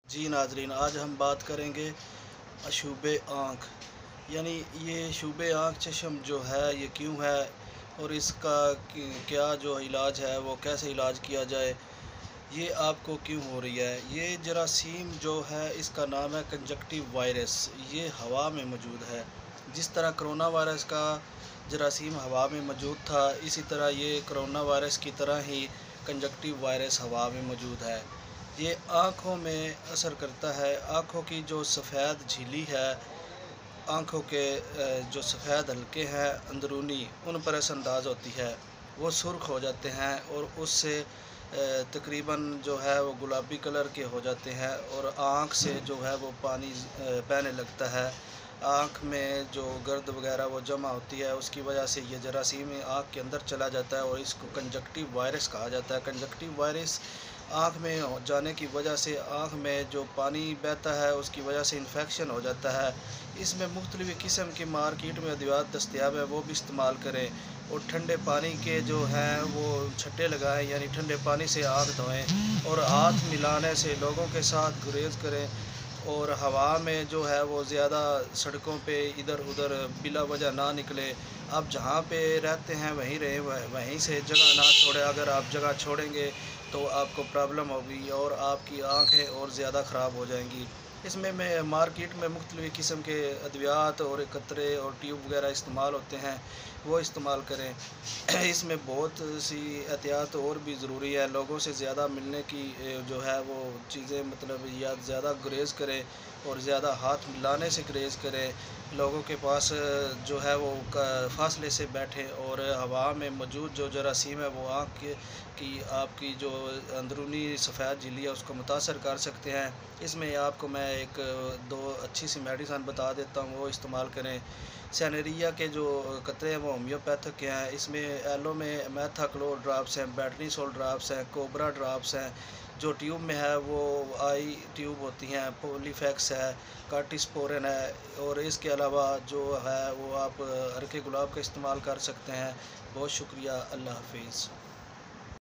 जी नाजरीन, आज हम बात करेंगे अशूबे आँख। यानी ये शूबे आँख चश्म जो है ये क्यों है और इसका क्या जो इलाज है वो कैसे इलाज किया जाए, ये आपको क्यों हो रही है। ये जरासीम जो है इसका नाम है कंजक्टिव वायरस। ये हवा में मौजूद है। जिस तरह कोरोना वायरस का जरासीम हवा में मौजूद था, इसी तरह ये कोरोना वायरस की तरह ही कंजक्टिव वायरस हवा में मौजूद है। ये आँखों में असर करता है। आँखों की जो सफ़ेद झिल्ली है, आँखों के जो सफ़ेद हलके हैं अंदरूनी, उन पर असरअंदाज़ होती है। वो सुर्ख हो जाते हैं और उससे तकरीबन जो है वो गुलाबी कलर के हो जाते हैं और आँख से जो है वो पानी बहने लगता है। आँख में जो गर्द वगैरह वो जमा होती है, उसकी वजह से ये जरासीम आँख के अंदर चला जाता है और इसको कंजक्टिव वायरस कहा जाता है। कंजक्टिव वायरस आँख में हो जाने की वजह से आँख में जो पानी बहता है उसकी वजह से इन्फेक्शन हो जाता है। इसमें मुख्तलिफ़ किस्म की मार्केट में अद्वियात दस्तयाब है, वो भी इस्तेमाल करें। और ठंडे पानी के जो हैं वो छट्टे लगाएं, यानी ठंडे पानी से आँख धोएं और हाथ मिलाने से लोगों के साथ गुरेज करें। और हवा में जो है वो ज़्यादा सड़कों पे इधर उधर बिला वजह ना निकले। आप जहाँ पे रहते हैं वहीं रहें, वहीं से जगह ना छोड़ें। अगर आप जगह छोड़ेंगे तो आपको प्रॉब्लम होगी और आपकी आँखें और ज़्यादा ख़राब हो जाएंगी। इसमें मैं मार्केट में मुख्तलिफ़ किस्म के अद्वियात और कतरे और ट्यूब वगैरह इस्तेमाल होते हैं, वो इस्तेमाल करें। इसमें बहुत सी एहतियात और भी ज़रूरी है। लोगों से ज़्यादा मिलने की जो है वो चीज़ें, मतलब या ज़्यादा गुरेज़ करें और ज़्यादा हाथ मिलाने से गुरेज़ करें। लोगों के पास जो है वो फासले से बैठें और हवा में मौजूद जो जरासीम है वो आँख की आपकी जो अंदरूनी सफ़ेद झिल्ली है उसको मुतासर कर सकते हैं। इसमें आपको मैं एक दो अच्छी सी मेडिसन बता देता हूँ, वो इस्तेमाल करें। सैनरिया के जो कतरे हैं वो होम्योपैथिक के हैं। इसमें एलो में मैथाक्लोर ड्राप्स हैं, बैटनीसोल ड्राप्स हैं, कोबरा ड्राप्स हैं। जो ट्यूब में है वो आई ट्यूब होती हैं, पोलीफैक्स है, कार्टिस्पोरिन है। और इसके अलावा जो है वो आप हरके गुलाब का इस्तेमाल कर सकते हैं। बहुत शुक्रिया, अल्लाह हाफिज़।